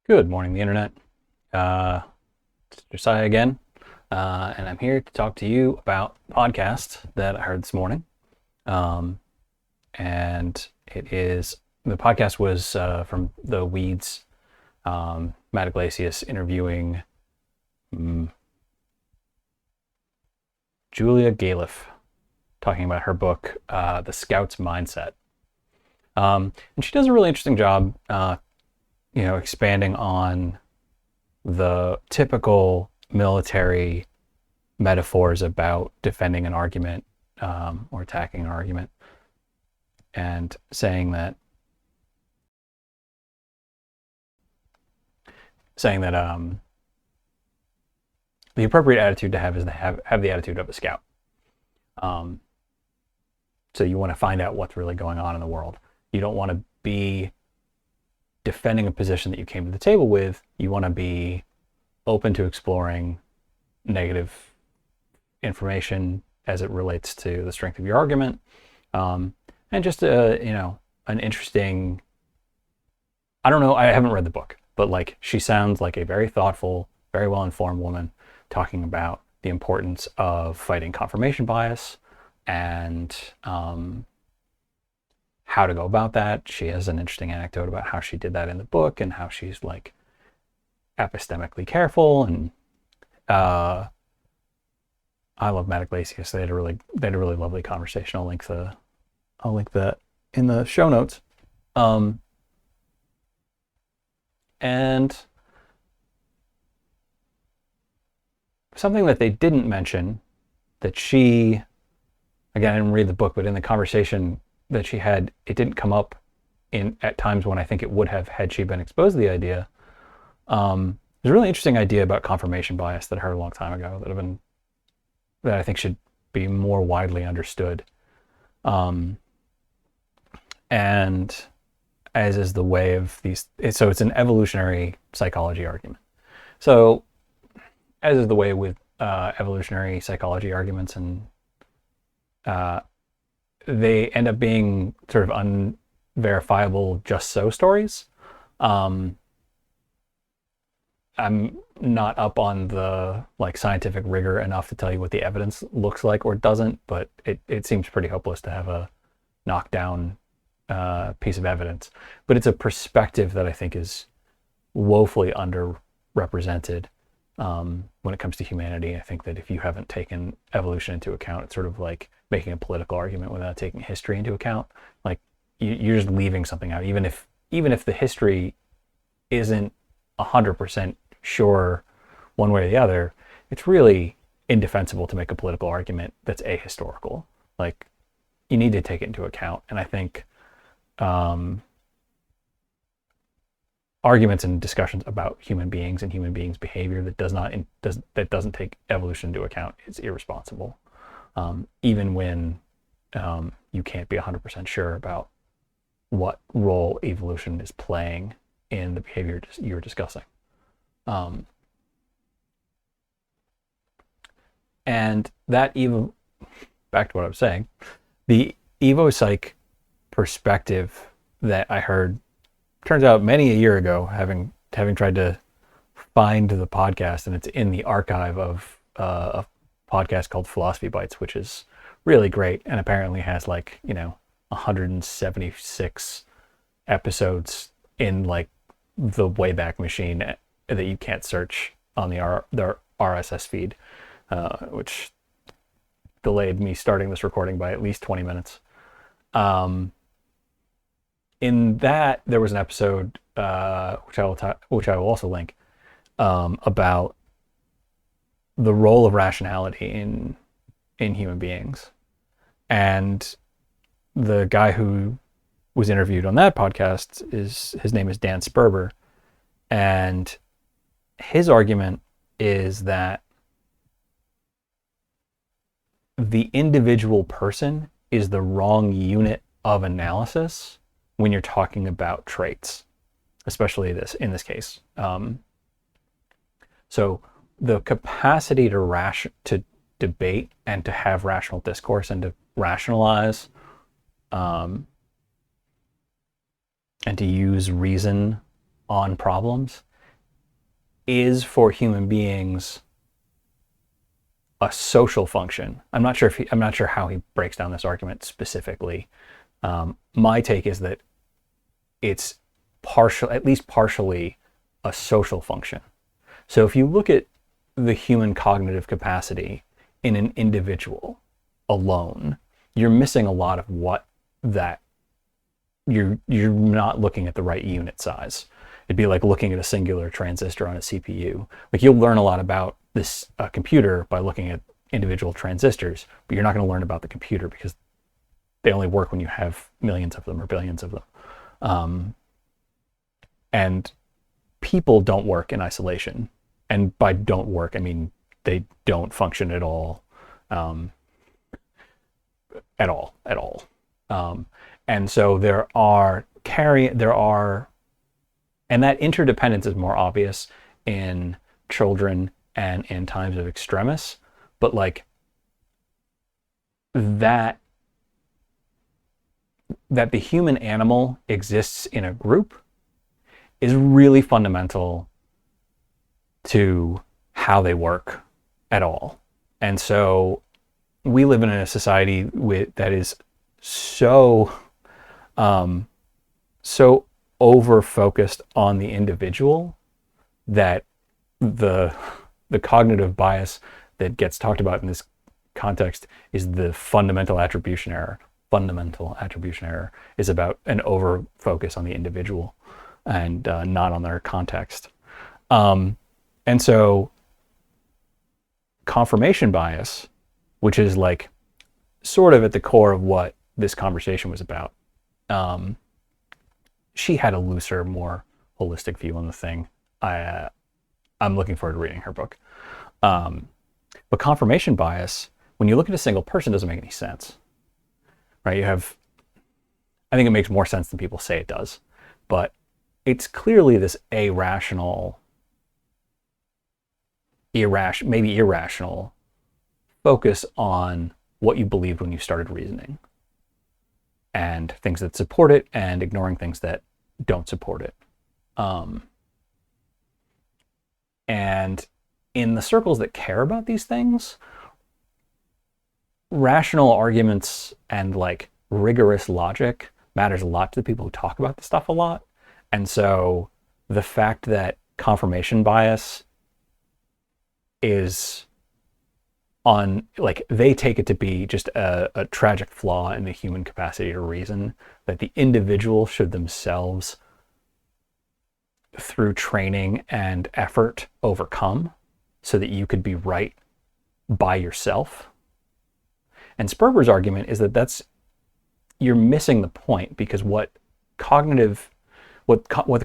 Good morning, the internet. It's Josiah again, and I'm here to talk to you about a podcast that I heard this morning. And the podcast was from the Weeds, Matt Iglesias interviewing Julia Galef, talking about her book, The Scout's Mindset. And she does a really interesting job, expanding on the typical military metaphors about defending an argument or attacking an argument, and saying that the appropriate attitude to have is to have the attitude of a scout. So you want to find out what's really going on in the world. You don't want to be defending a position that you came to the table with. You want to be open to exploring negative information as it relates to the strength of your argument, and just an interesting. I don't know. I haven't read the book, but like she sounds like a very thoughtful, very well-informed woman talking about the importance of fighting confirmation bias and how to go about that. She has an interesting anecdote about how she did that in the book and how she's like epistemically careful. And I love Matt Iglesias. They had a really lovely conversation. I'll link that in the show notes. And something that they didn't mention that again, I didn't read the book, but in the conversation that she had, it didn't come up at times when I think it would have had she been exposed to the idea. There's a really interesting idea about confirmation bias that I heard a long time ago that I think should be more widely understood. And as is the way of these, so it's an evolutionary psychology argument. So as is the way with evolutionary psychology arguments, and they end up being sort of unverifiable just so stories. I'm not up on the like scientific rigor enough to tell you what the evidence looks like or doesn't, but it seems pretty hopeless to have a knockdown piece of evidence. But it's a perspective that I think is woefully underrepresented when it comes to humanity. I think that if you haven't taken evolution into account, it's sort of like making a political argument without taking history into account. Like you're just leaving something out, even if the history isn't 100% sure one way or the other. It's really indefensible to make a political argument that's ahistorical. Like you need to take it into account, and I think arguments and discussions about human beings and human beings' behavior that doesn't take evolution into account is irresponsible. Even when you can't be 100% sure about what role evolution is playing in the behavior you're discussing. And that back to what I was saying, the evo-psych perspective that I heard turns out many a year ago, having tried to find the podcast, and it's in the archive of a podcast called Philosophy Bites, which is really great and apparently has 176 episodes in like the Wayback Machine that you can't search on their RSS feed, which delayed me starting this recording by at least 20 minutes. In that, there was an episode, which I will also link, about the role of rationality in human beings. And the guy who was interviewed on that podcast his name is Dan Sperber, and his argument is that the individual person is the wrong unit of analysis when you're talking about traits, especially in this case. So the capacity to debate and to have rational discourse and to rationalize, and to use reason on problems is for human beings a social function. I'm not sure how he breaks down this argument specifically. My take is that it's at least partially a social function. So if you look at the human cognitive capacity in an individual alone, you're missing a lot of what that you're not looking at the right unit size. It'd be like looking at a singular transistor on a CPU. Like, you'll learn a lot about this computer by looking at individual transistors, but you're not going to learn about the computer because they only work when you have millions of them or billions of them. And people don't work in isolation. And by don't work, I mean they don't function at all. At all. And so and that interdependence is more obvious in children and in times of extremis, but like that the human animal exists in a group is really fundamental to how they work at all. And so we live in a society that is so over focused on the individual that the cognitive bias that gets talked about in this context is the fundamental attribution error. Fundamental attribution error is about an over focus on the individual and not on their context. And so confirmation bias, which is like sort of at the core of what this conversation was about. She had a looser, more holistic view on the thing. I'm looking forward to reading her book. But confirmation bias, when you look at a single person, doesn't make any sense, right? I think it makes more sense than people say it does, but it's clearly this maybe irrational focus on what you believed when you started reasoning and things that support it and ignoring things that don't support it. And in the circles that care about these things, rational arguments and like rigorous logic matters a lot to the people who talk about this stuff a lot. And so the fact that confirmation bias is they take it to be just a tragic flaw in the human capacity to reason, that the individual should themselves, through training and effort, overcome so that you could be right by yourself. And Sperber's argument is that you're missing the point, because what the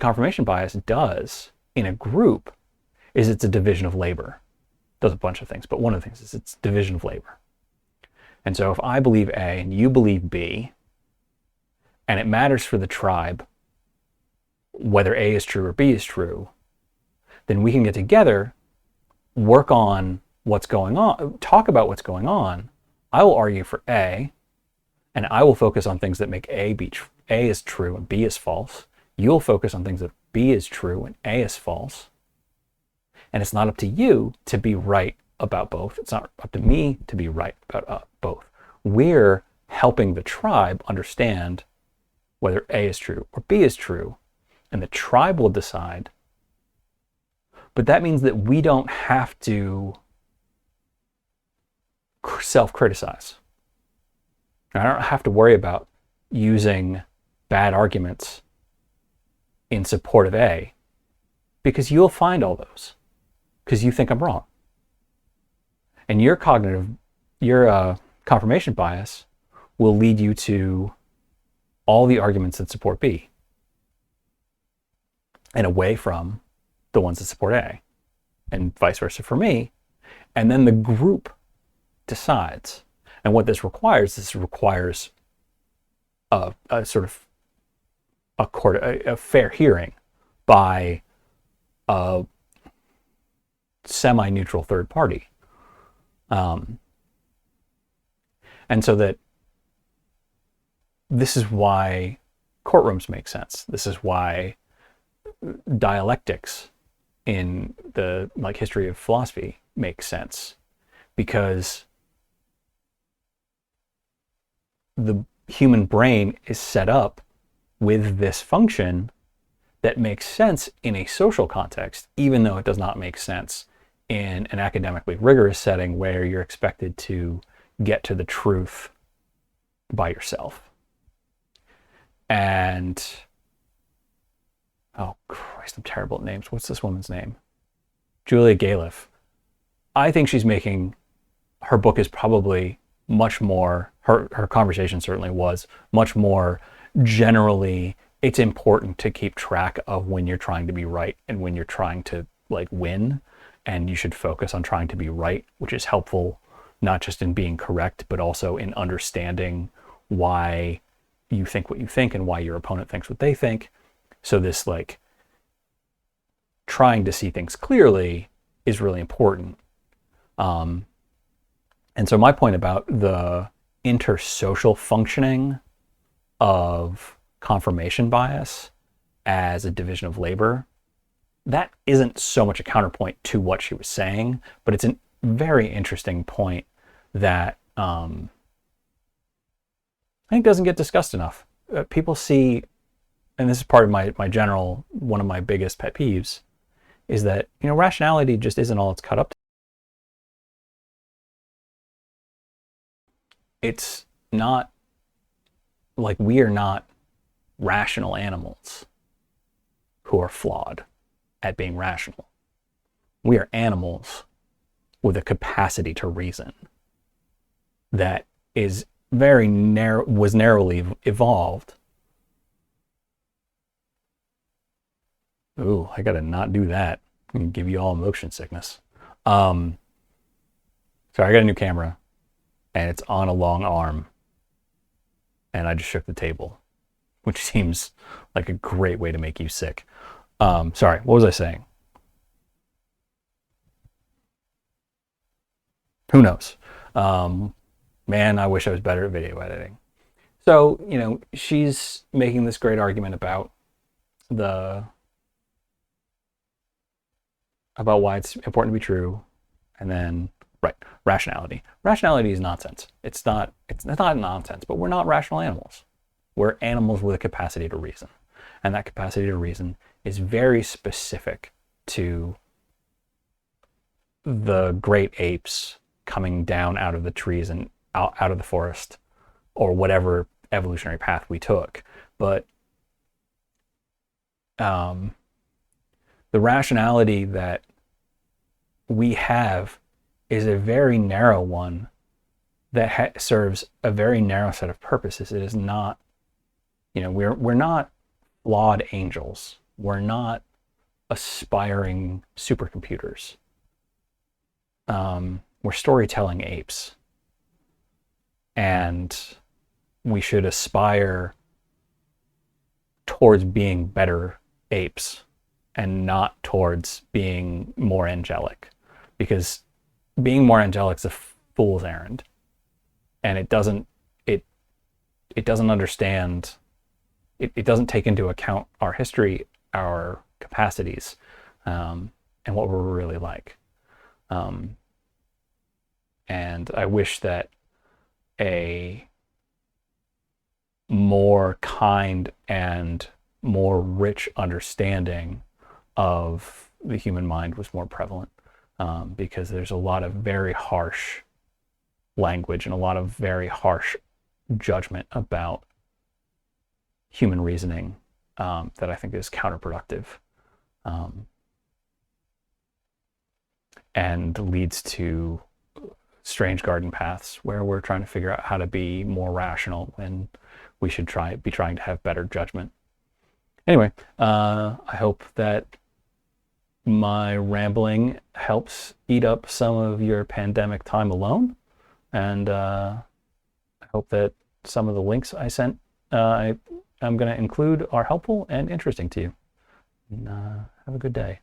confirmation bias does in a group is it's a division of labor. Does a bunch of things, but one of the things is it's division of labor. And so if I believe A and you believe B, and it matters for the tribe whether A is true or B is true, then we can get together, work on what's going on, talk about what's going on. I will argue for A, and I will focus on things that make A is true and B is false. You'll focus on things that B is true and A is false. And it's not up to you to be right about both. It's not up to me to be right about both. We're helping the tribe understand whether A is true or B is true, and the tribe will decide. But that means that we don't have to self-criticize. I don't have to worry about using bad arguments in support of A, because you'll find all those, because you think I'm wrong. And your confirmation bias will lead you to all the arguments that support B and away from the ones that support A, and vice versa for me. And then the group decides. And what this requires a sort of a fair hearing by a semi-neutral third party. And so that this is why courtrooms make sense. This is why dialectics in the like history of philosophy makes sense, because the human brain is set up with this function that makes sense in a social context, even though it does not make sense in an academically rigorous setting where you're expected to get to the truth by yourself. And oh Christ, I'm terrible at names. What's this woman's name? Julia Galef. I think she's making, her book is probably much more, her conversation certainly was much more generally, it's important to keep track of when you're trying to be right and when you're trying to like win, and you should focus on trying to be right, which is helpful not just in being correct, but also in understanding why you think what you think and why your opponent thinks what they think. So this like trying to see things clearly is really important. And so my point about the intersocial functioning of confirmation bias as a division of labor, that isn't so much a counterpoint to what she was saying, but it's a very interesting point that I think doesn't get discussed enough. People see, and this is part of my general, one of my biggest pet peeves, is that, you know, rationality just isn't all it's cut up to. It's not like, we are not rational animals who are flawed at being rational. We are animals with a capacity to reason that is very narrow, was narrowly evolved. Ooh, I gotta not do that. I'm gonna give you all motion sickness. Sorry, I got a new camera and it's on a long arm and I just shook the table, which seems like a great way to make you sick. Sorry, what was I saying? Who knows? Man, I wish I was better at video editing. So, you know, she's making this great argument about why it's important to be true, and then right, rationality. Rationality is nonsense. It's not nonsense, but we're not rational animals. We're animals with a capacity to reason. And that capacity to reason is very specific to the great apes coming down out of the trees and out of the forest, or whatever evolutionary path we took. But the rationality that we have is a very narrow one that serves a very narrow set of purposes. It is not, you know, we're not flawed angels. We're not aspiring supercomputers. We're storytelling apes. And we should aspire towards being better apes and not towards being more angelic, because being more angelic is a fool's errand, and it doesn't understand, it doesn't take into account our history, our capacities, and what we're really like. And I wish that a more kind and more rich understanding of the human mind was more prevalent, because there's a lot of very harsh language and a lot of very harsh judgment about human reasoning that I think is counterproductive, and leads to strange garden paths where we're trying to figure out how to be more rational when we should be trying to have better judgment. Anyway, I hope that my rambling helps eat up some of your pandemic time alone, and I hope that some of the links I sent, I'm going to include, are helpful and interesting to you. And, have a good day.